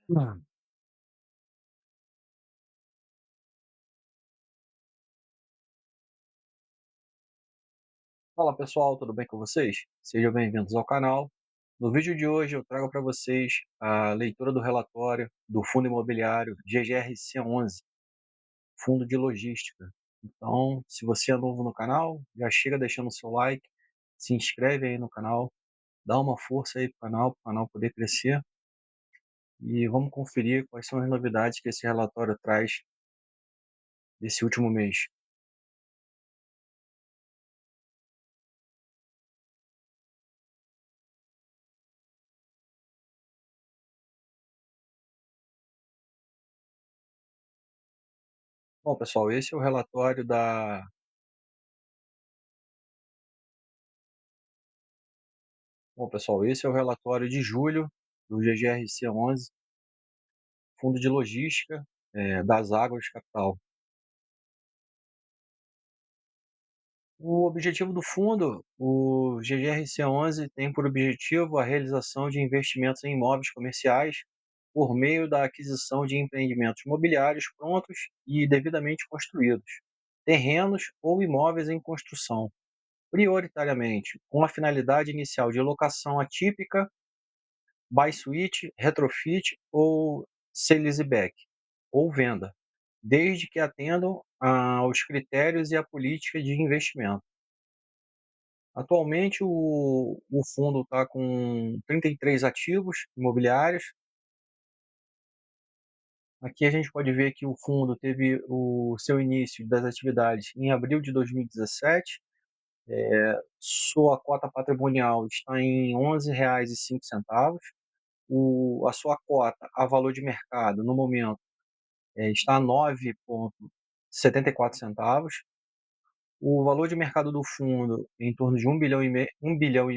Hum. Fala pessoal, tudo bem com vocês? Sejam bem-vindos ao canal. No vídeo de hoje eu trago para vocês a leitura do relatório do Fundo Imobiliário GGRC11, Fundo de Logística. Então, se você é novo no canal, já chega deixando o seu like, se inscreve aí no canal, dá uma força aí para o canal poder crescer e vamos conferir quais são as novidades que esse relatório traz desse último mês. Bom, pessoal, esse é o relatório da Bom, pessoal, esse é o relatório de julho do GGRC11, Fundo de Logística, das Águas Capital. O objetivo do fundo, o GGRC11 tem por objetivo a realização de investimentos em imóveis comerciais por meio da aquisição de empreendimentos imobiliários prontos e devidamente construídos, terrenos ou imóveis em construção, prioritariamente com a finalidade inicial de locação atípica, buy suite, retrofit ou sale-leaseback, ou venda, desde que atendam aos critérios e à política de investimento. Atualmente, o fundo está com 33 ativos imobiliários. Aqui a gente pode ver que o fundo teve o seu início das atividades em abril de 2017. Sua cota patrimonial está em R$ 11,05. A sua cota a valor de mercado, no momento, está a 9,74 centavos. O valor de mercado do fundo em torno de 1,5 bilhão,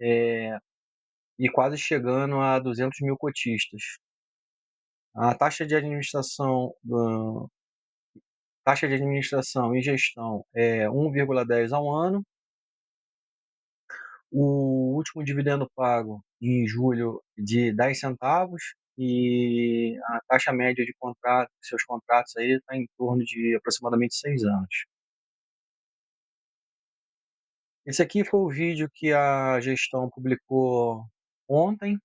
e quase chegando a 200 mil cotistas. A taxa de administração e gestão é 1,10 ao ano. O último dividendo pago em julho de 10 centavos e a taxa média de seus contratos aí está em torno de aproximadamente 6 anos. Esse aqui foi o vídeo que a gestão publicou ontem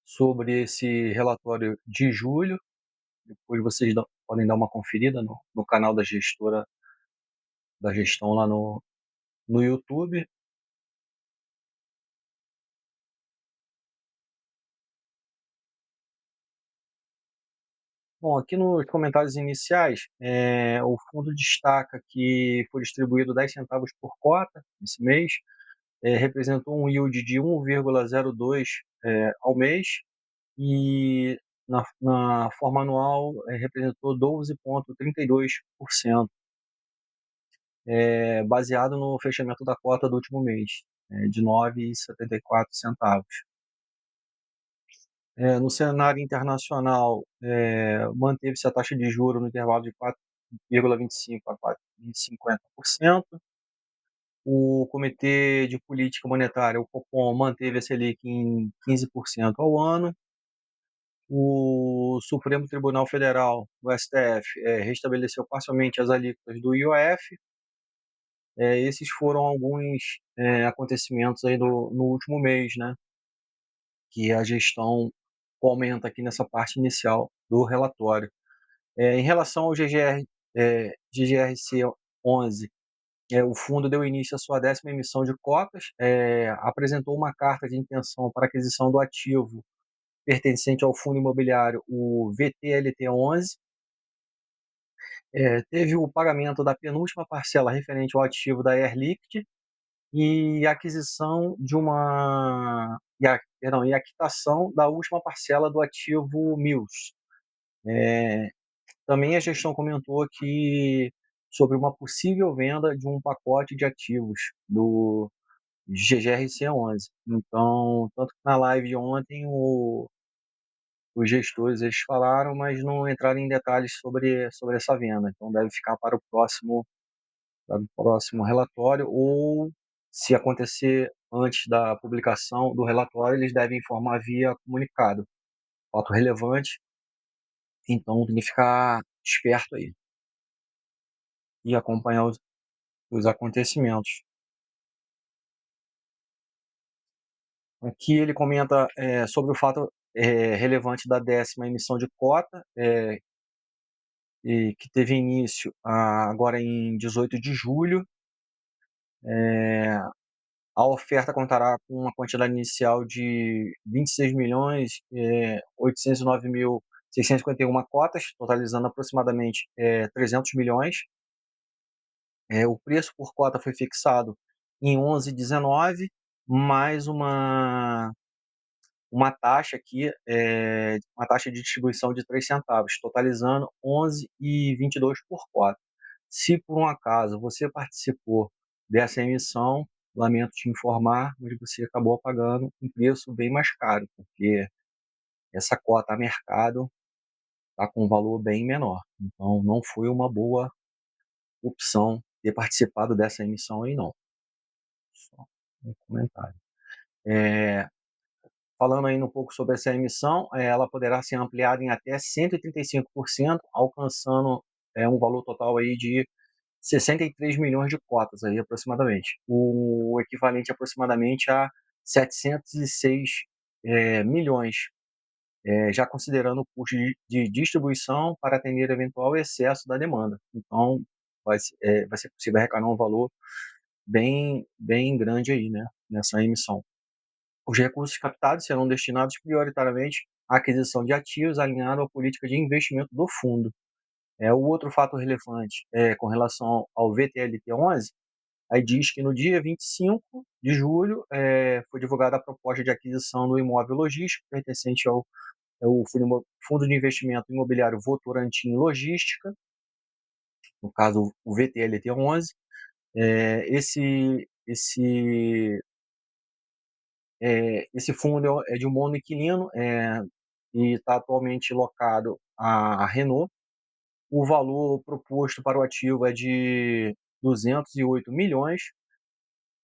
sobre esse relatório de julho. Depois vocês podem dar uma conferida no canal da gestora, da gestão lá no YouTube. Bom, aqui nos comentários iniciais, o fundo destaca que foi distribuído 10 centavos por cota esse mês, representou um yield de 1,02 ao mês, e na forma anual representou 12,32%, baseado no fechamento da cota do último mês, de 9,74 centavos. No cenário internacional, manteve-se a taxa de juros no intervalo de 4,25 a 4,50%. O Comitê de Política Monetária, o Copom, manteve a Selic em 15% ao ano. O Supremo Tribunal Federal, o STF, restabeleceu parcialmente as alíquotas do IOF. Esses foram alguns acontecimentos aí no último mês, né, que a gestão comenta aqui nessa parte inicial do relatório. Em relação ao GGRC11, o fundo deu início à sua 10ª emissão de cotas, apresentou uma carta de intenção para aquisição do ativo pertencente ao fundo imobiliário, o VTLT11. Teve o pagamento da penúltima parcela referente ao ativo da Air Liquide e a aquisição de uma e a perdão, e a quitação da última parcela do ativo Mills. Também a gestão comentou que sobre uma possível venda de um pacote de ativos do GGRC11. Então, tanto que na live de ontem os gestores eles falaram, mas não entraram em detalhes sobre essa venda. Então deve ficar para o próximo relatório, ou se acontecer antes da publicação do relatório, eles devem informar via comunicado. fato relevante, então tem que ficar esperto aí e acompanhar os acontecimentos. Aqui ele comenta, sobre o fato, relevante da 10ª emissão de cota, e que teve início, agora em 18 de julho. A oferta contará com uma quantidade inicial de 26.809.651 cotas, totalizando aproximadamente, 300 milhões. O preço por cota foi fixado em 11,19, mais uma taxa aqui, uma taxa de distribuição de 3 centavos, totalizando 11,22 por cota. Se por um acaso você participou dessa emissão, lamento te informar, mas você acabou pagando um preço bem mais caro, porque essa cota a mercado está com um valor bem menor. Então não foi uma boa opção ter participado dessa emissão aí não. Só um comentário. Eh, Falando ainda um pouco sobre essa emissão, ela poderá ser ampliada em até 135%, alcançando, um valor total aí de 63 milhões de cotas aí aproximadamente, o equivalente aproximadamente a 706, milhões, já considerando o custo de distribuição para atender eventual excesso da demanda. Então vai ser possível arrecadar um valor bem grande aí, né, nessa emissão. Os recursos captados serão destinados prioritariamente à aquisição de ativos alinhado à política de investimento do fundo. O outro fato relevante, com relação ao VTLT11, aí diz que no dia 25 de julho, foi divulgada a proposta de aquisição do imóvel logístico pertencente ao Fundo de Investimento Imobiliário Votorantim Logística, no caso o VTLT11. Esse fundo é de um monoinquilino, e está atualmente locado à Renault. O valor proposto para o ativo é de 208 milhões,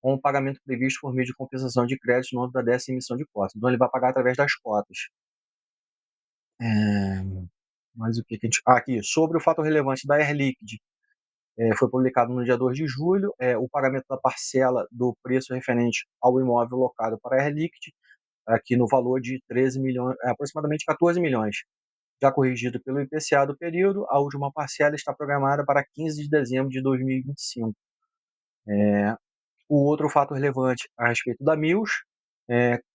com o pagamento previsto por meio de compensação de créditos no âmbito da 10ª emissão de cotas. Então ele vai pagar através das cotas. Mas o que que a gente... aqui, sobre o fato relevante da Air Liquide, foi publicado no dia 2 de julho, o pagamento da parcela do preço referente ao imóvel locado para a Air Liquide, aqui no valor de 13 milhões, aproximadamente 14 milhões, já corrigido pelo IPCA do período. A última parcela está programada para 15 de dezembro de 2025. O outro fato relevante a respeito da Mills,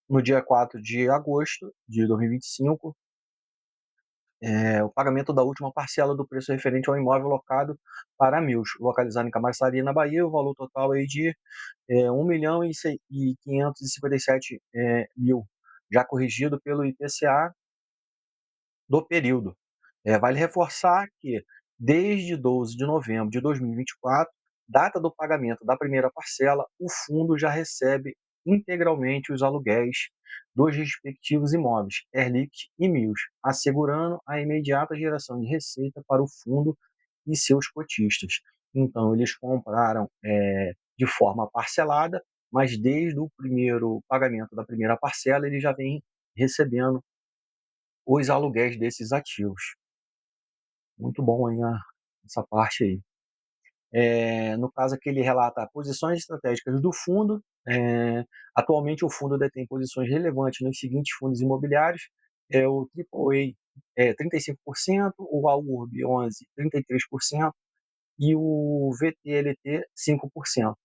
no dia 4 de agosto de 2025, o pagamento da última parcela do preço referente ao imóvel locado para a Mills, localizado em Camaçari, na Bahia. O valor total aí de 1.557.000, já corrigido pelo IPCA do período. Vale reforçar que, desde 12 de novembro de 2024, data do pagamento da primeira parcela, o fundo já recebe integralmente os aluguéis dos respectivos imóveis, Erlich e Mills, assegurando a imediata geração de receita para o fundo e seus cotistas. Então, eles compraram de forma parcelada, mas desde o primeiro pagamento da primeira parcela, ele já vem recebendo os aluguéis desses ativos. Muito bom aí essa parte aí. No caso aqui ele relata posições estratégicas do fundo. Atualmente o fundo detém posições relevantes nos seguintes fundos imobiliários: o AAA 35%, o Alurb 11, 33% e o VTLT 5%.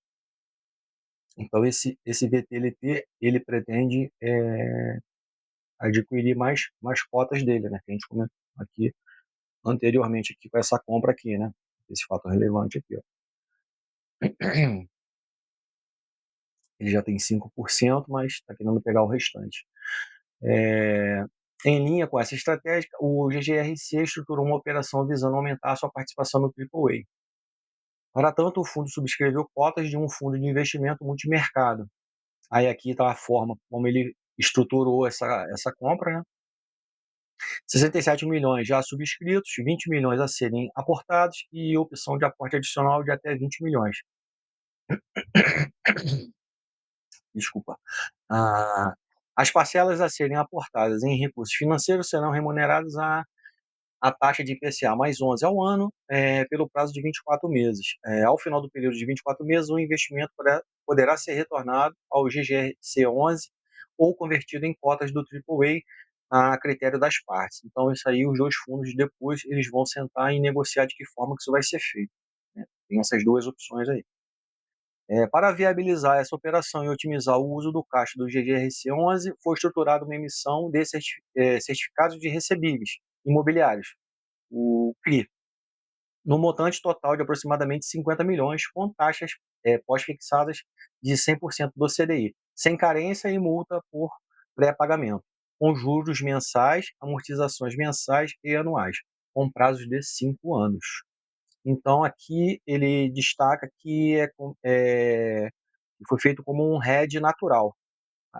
Então esse VTLT ele pretende adquirir mais cotas dele, né? Que a gente comentou aqui anteriormente aqui com essa compra aqui, né? Esse fato relevante aqui, ó. Ele já tem 5%, mas está querendo pegar o restante. É, Em linha com essa estratégia, o GGRC estruturou uma operação visando aumentar a sua participação no AAA. Para tanto, o fundo subscreveu cotas de um fundo de investimento multimercado. Aí aqui está a forma como ele estruturou essa compra, né? 67 milhões já subscritos, 20 milhões a serem aportados e opção de aporte adicional de até 20 milhões. Desculpa. Ah, As parcelas a serem aportadas em recursos financeiros serão remuneradas a taxa de IPCA mais 11 ao ano, pelo prazo de 24 meses. Ao final do período de 24 meses, o investimento poderá ser retornado ao GGRC11 ou convertido em cotas do AAA a critério das partes. Então, isso aí, os dois fundos depois eles vão sentar e negociar de que forma que isso vai ser feito, né? Tem essas duas opções aí. Para viabilizar essa operação e otimizar o uso do caixa do GGRC11, foi estruturada uma emissão de certificados de recebíveis imobiliários, o CRI, no montante total de aproximadamente 50 milhões, com taxas pós-fixadas de 100% do CDI, sem carência e multa por pré-pagamento, com juros mensais, amortizações mensais e anuais, com prazos de 5 anos. Então, aqui ele destaca que foi feito como um hedge natural,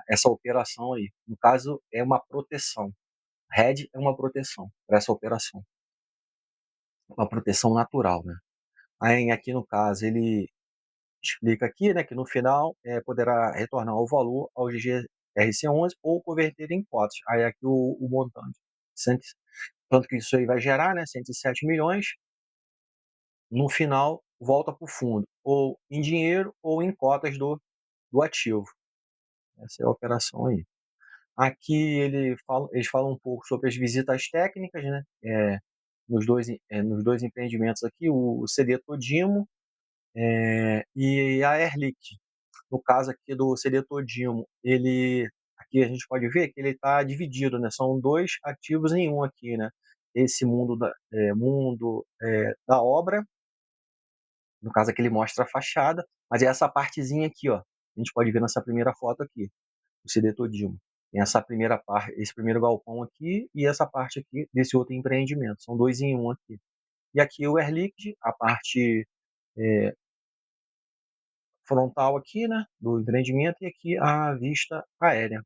essa operação aí. No caso, é uma proteção. Hedge é uma proteção para essa operação, uma proteção natural, né? Aí, aqui no caso, ele explica aqui, né, que no final poderá retornar o valor ao GGRC11 ou converter em cotas. Aí aqui o montante, tanto que isso aí vai gerar, né, 107 milhões, no final volta para o fundo, ou em dinheiro ou em cotas do ativo. Essa é a operação aí. Aqui eles falam um pouco sobre as visitas técnicas, né, nos dois empreendimentos aqui, o CD Todimo e a Air Liquide. No caso aqui do CD Todimo, aqui a gente pode ver que ele está dividido, né? São dois ativos em um aqui, né? Esse mundo da obra, no caso aqui ele mostra a fachada, mas é essa partezinha aqui, ó. A gente pode ver nessa primeira foto aqui, o CD Todimo. Tem essa primeira parte, esse primeiro galpão aqui e essa parte aqui desse outro empreendimento. São dois em um aqui. E aqui o Air Liquide, a parte é, frontal aqui, né, do empreendimento, e aqui a vista aérea.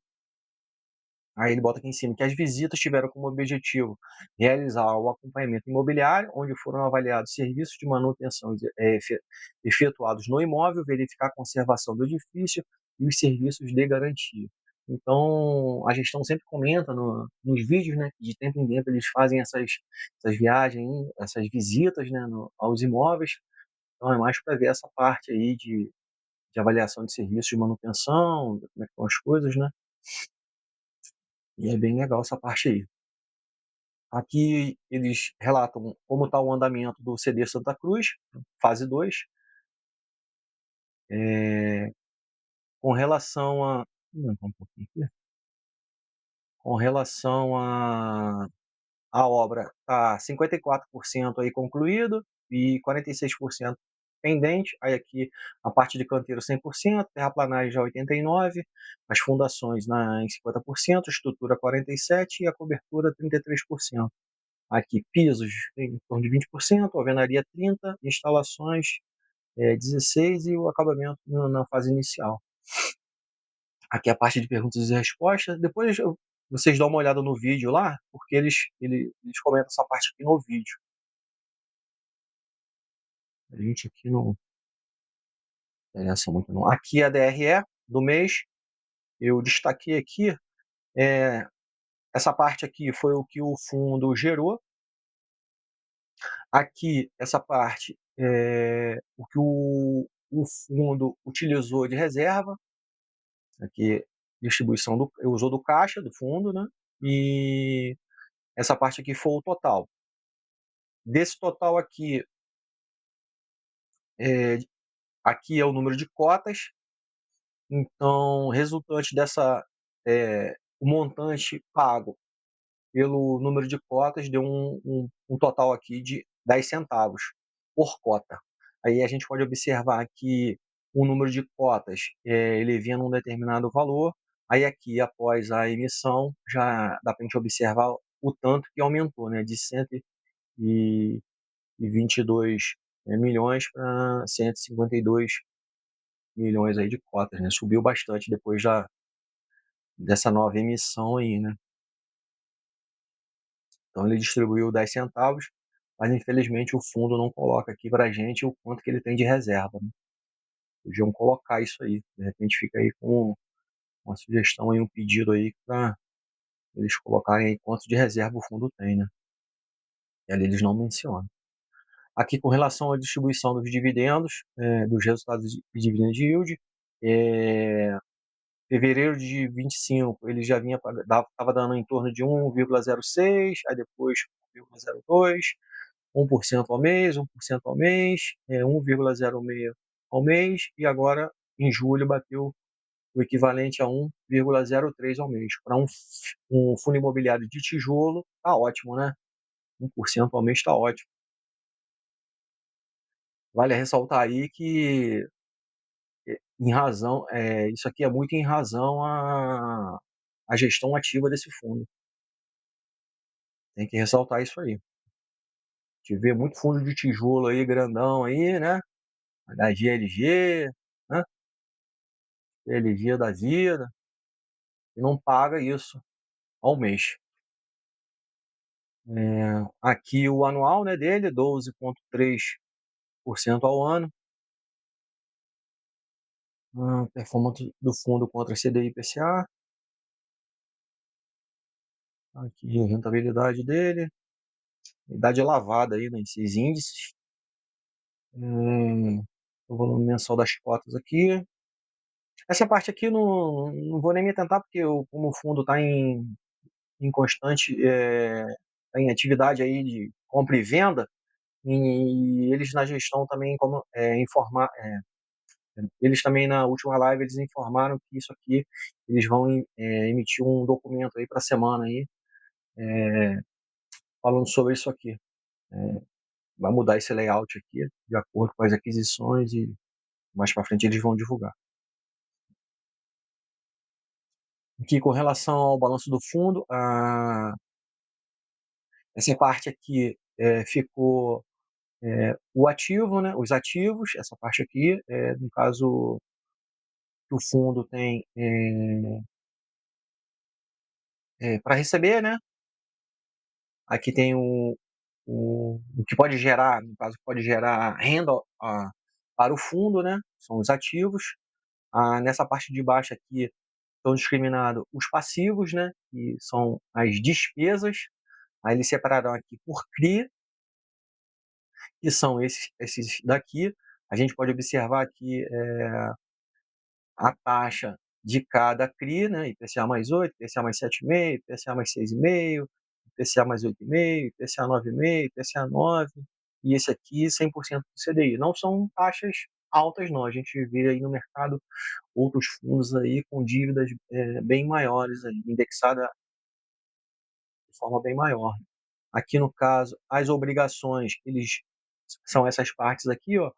Aí ele bota aqui em cima que as visitas tiveram como objetivo realizar o acompanhamento imobiliário, onde foram avaliados serviços de manutenção efetuados no imóvel, verificar a conservação do edifício e os serviços de garantia. Então, a gestão sempre comenta nos vídeos, né, que de tempo em tempo eles fazem essas viagens, essas visitas, né, aos imóveis. Então, é mais para ver essa parte aí de avaliação de serviços de manutenção, como é que estão as coisas, né? E é bem legal essa parte aí. Aqui eles relatam como está o andamento do CD Santa Cruz, fase 2, com relação a. Um pouquinho aqui. Com relação a obra, está 54% aí concluído e 46% pendente. Aí aqui a parte de canteiro 100%, terraplanagem já 89%, as fundações em 50%, estrutura 47% e a cobertura 33%. Aqui, pisos em torno de 20%, alvenaria 30%, instalações 16% e o acabamento na fase inicial. Aqui a parte de perguntas e respostas. Depois vocês dão uma olhada no vídeo lá, porque eles comentam essa parte aqui no vídeo. A gente aqui não interessa muito não. Aqui a DRE do mês, eu destaquei aqui, é, essa parte aqui foi o que o fundo gerou. Aqui, essa parte, o que o fundo utilizou de reserva, aqui, distribuição usou do caixa do fundo, né? E essa parte aqui foi o total. Desse total aqui, é, aqui é o número de cotas, então, resultante o montante pago pelo número de cotas deu um total aqui de 10 centavos por cota. Aí a gente pode observar que o número de cotas, ele vinha num determinado valor, aí aqui, após a emissão, já dá para a gente observar o tanto que aumentou, né, de 122 milhões para 152 milhões aí de cotas, né? Subiu bastante depois dessa nova emissão aí, né? Então ele distribuiu 10 centavos, mas infelizmente o fundo não coloca aqui para a gente o quanto que ele tem de reserva, né? Podiam colocar isso aí, de repente fica aí com uma sugestão aí, um pedido aí para eles colocarem aí quanto de reserva o fundo tem, né? E ali eles não mencionam. Aqui com relação à distribuição dos dividendos, dos resultados de dividend yield, fevereiro de 25 ele já vinha estava dando em torno de 1,06, aí depois 1,02, 1% ao mês, 1% ao mês, 1,06 ao mês, e agora em julho bateu o equivalente a 1,03 ao mês. Para um fundo imobiliário de tijolo, tá ótimo, né? 1% ao mês está ótimo. Vale ressaltar aí que em razão, isso aqui é muito em razão à gestão ativa desse fundo. Tem que ressaltar isso aí. A gente vê muito fundo de tijolo aí, grandão aí, né? Da GLG, né? GLG da vida, e não paga isso ao mês. Aqui o anual, né, dele, 12,3% ao ano. Performance do fundo contra CDI e IPCA. Aqui a rentabilidade dele. Idade lavada aí nesses índices. O volume mensal das cotas aqui. Essa parte aqui não vou nem me tentar, porque como o fundo está em constante, em atividade aí de compra e venda, e eles na gestão também informar, eles também na última live eles informaram que isso aqui eles vão emitir um documento aí para a semana aí, falando sobre isso aqui. Vai mudar esse layout aqui de acordo com as aquisições e mais para frente eles vão divulgar. Aqui com relação ao balanço do fundo, essa parte aqui ficou o ativo, né, os ativos, essa parte aqui, no caso que o fundo tem para receber, né? Aqui tem o que pode gerar, no caso, pode gerar renda para o fundo, né? São os ativos. Nessa parte de baixo aqui estão discriminados os passivos, né? Que são as despesas. Aí eles separaram aqui por CRI, que são esses daqui. A gente pode observar aqui a taxa de cada CRI, né? IPCA mais 8, IPCA mais 7,5, IPCA mais 6,5, IPCA mais 8,5, IPCA 9,5, IPCA 9, e esse aqui 100% do CDI. Não são taxas altas, não. A gente vê aí no mercado outros fundos aí com dívidas bem maiores, aí, indexada de forma bem maior. Aqui no caso, as obrigações, eles são essas partes aqui, ó.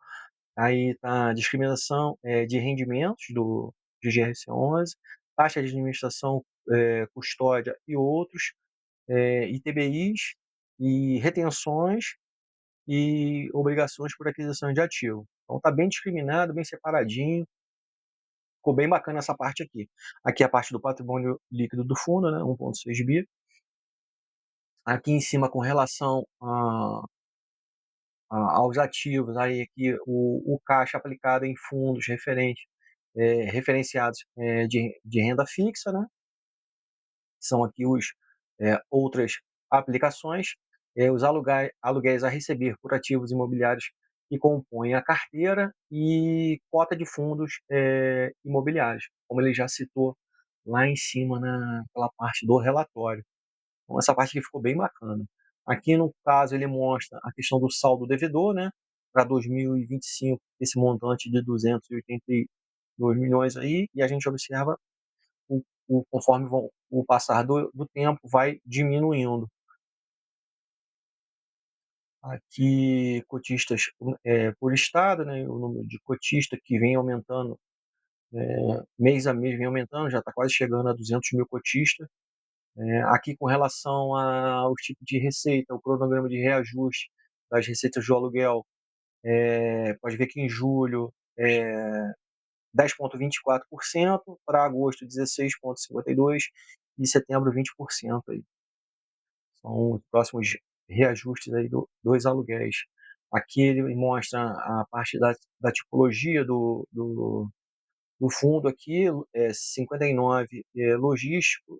Aí tá a discriminação de rendimentos de GRC11, taxa de administração, custódia e outros, ITBIs e retenções e obrigações por aquisição de ativo. Então tá bem discriminado, bem separadinho, ficou bem bacana essa parte aqui. Aqui é a parte do patrimônio líquido do fundo, né, 1,6 bi. Aqui em cima com relação aos ativos, aí aqui o caixa aplicado em fundos referenciados de renda fixa, né? São aqui outras aplicações, os aluguéis a receber por ativos imobiliários que compõem a carteira e cota de fundos imobiliários, como ele já citou lá em cima naquela parte do relatório. Então, essa parte aqui ficou bem bacana. Aqui, no caso, ele mostra a questão do saldo devedor, né? Para 2025, esse montante de 282 milhões aí, e a gente observa conforme o passar do tempo vai diminuindo. Aqui, cotistas por estado, né? O número de cotistas que vem aumentando, mês a mês vem aumentando, já está quase chegando a 200 mil cotistas. Aqui, com relação aos tipos de receita, o cronograma de reajuste das receitas do aluguel, pode ver que em julho 10,24%, para agosto 16,52% e setembro 20%. Aí. São os próximos reajustes aí dos aluguéis. Aqui ele mostra a parte da tipologia do fundo aqui, 59 logístico,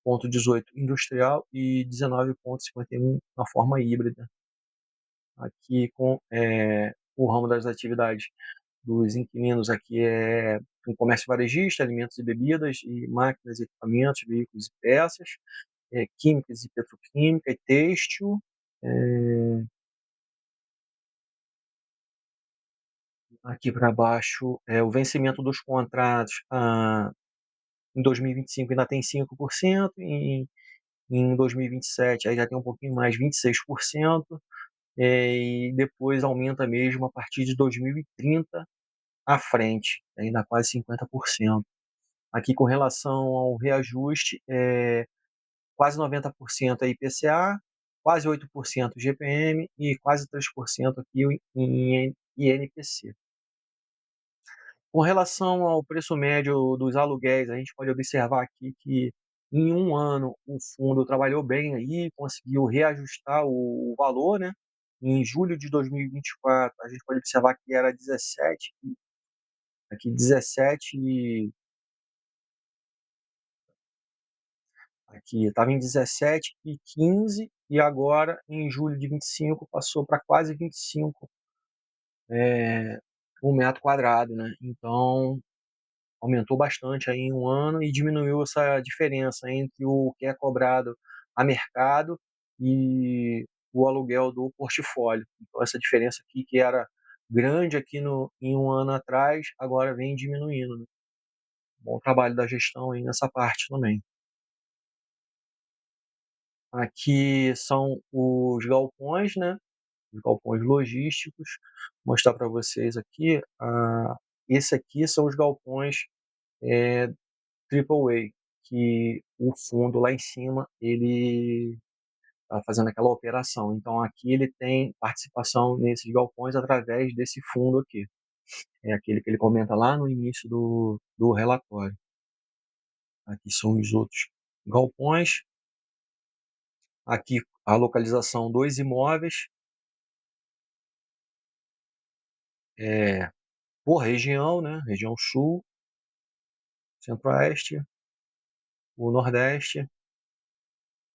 21,18 industrial e 19,51 na forma híbrida. Aqui com o ramo das atividades dos inquilinos aqui é um comércio varejista, alimentos e bebidas, e máquinas, equipamentos, veículos e peças, químicas e petroquímica e têxtil. eh, Aqui para baixo, o vencimento dos contratos em 2025 ainda tem 5%, em 2027 aí já tem um pouquinho mais, 26%, e depois aumenta mesmo a partir de 2030 à frente, ainda quase 50%. Aqui com relação ao reajuste, quase 90% é IPCA, quase 8% GPM e quase 3% aqui em INPC. Com relação ao preço médio dos aluguéis, a gente pode observar aqui que em um ano o fundo trabalhou bem aí, conseguiu reajustar o valor, né? Em julho de 2024, a gente pode observar que era 17, aqui 17, aqui estava em 17,15 e agora em julho de 25 passou para quase 25 um metro quadrado, né? Então aumentou bastante aí em um ano e diminuiu essa diferença entre o que é cobrado a mercado e o aluguel do portfólio. Então essa diferença aqui que era grande aqui em um ano atrás, agora vem diminuindo, né? Bom trabalho da gestão aí nessa parte também. Aqui são os galpões, né? Os galpões logísticos. Vou mostrar para vocês aqui. Esse aqui são os galpões Triple A, que o fundo lá em cima ele está fazendo aquela operação. Então aqui ele tem participação nesses galpões através desse fundo aqui. É aquele que ele comenta lá no início do relatório. Aqui são os outros galpões. Aqui a localização dos imóveis por região, né? Região Sul, Centro-Oeste, o Nordeste.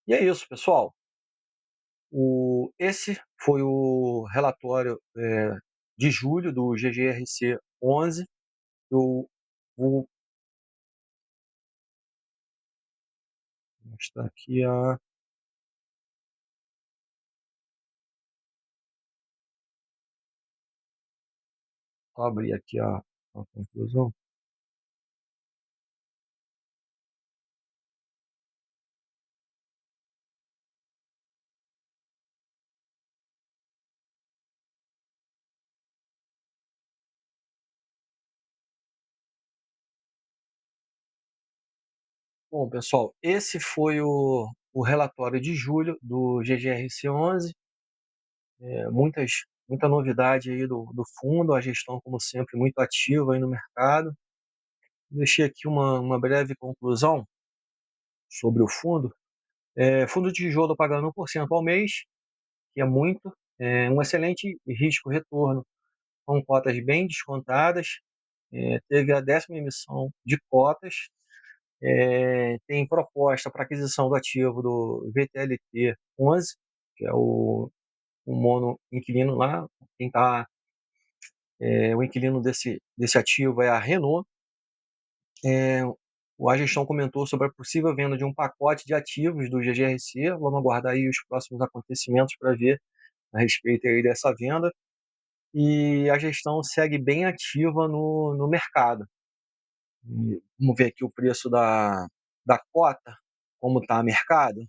E é isso, pessoal. Esse foi o relatório de julho do GGRC 11. Eu vou mostrar aqui vou abrir aqui a conclusão. Bom, pessoal, esse foi o relatório de julho do GGRC 11. Muita novidade aí do fundo, a gestão, como sempre, muito ativa aí no mercado. Deixei aqui uma breve conclusão sobre o fundo. Fundo de tijolo pagando 1% ao mês, que é muito, um excelente risco-retorno, com cotas bem descontadas, teve a 10ª emissão de cotas, tem proposta para aquisição do ativo do VTLT 11, que é o mono inquilino lá, quem tá, o inquilino desse ativo é a Renault. A gestão comentou sobre a possível venda de um pacote de ativos do GGRC, vamos aguardar aí os próximos acontecimentos para ver a respeito aí dessa venda, e a gestão segue bem ativa no mercado. E vamos ver aqui o preço da cota, como está o mercado.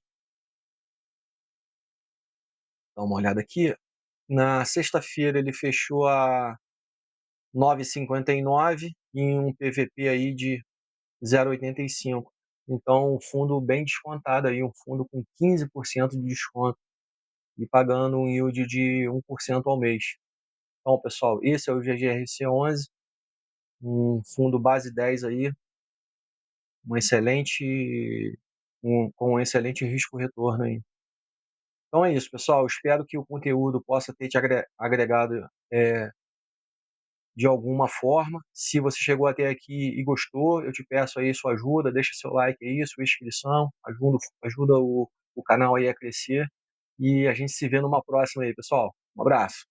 Dá uma olhada aqui. Na sexta-feira ele fechou a 9,59 em um PVP aí de 0,85. Então, um fundo bem descontado aí, um fundo com 15% de desconto e pagando um yield de 1% ao mês. Então, pessoal, esse é o GGRC 11, um fundo base 10 aí, um excelente, com um excelente risco-retorno aí. Então é isso, pessoal. Espero que o conteúdo possa ter te agregado de alguma forma. Se você chegou até aqui e gostou, eu te peço aí sua ajuda, deixa seu like aí, sua inscrição, ajuda o canal aí a crescer. E a gente se vê numa próxima aí, pessoal. Um abraço.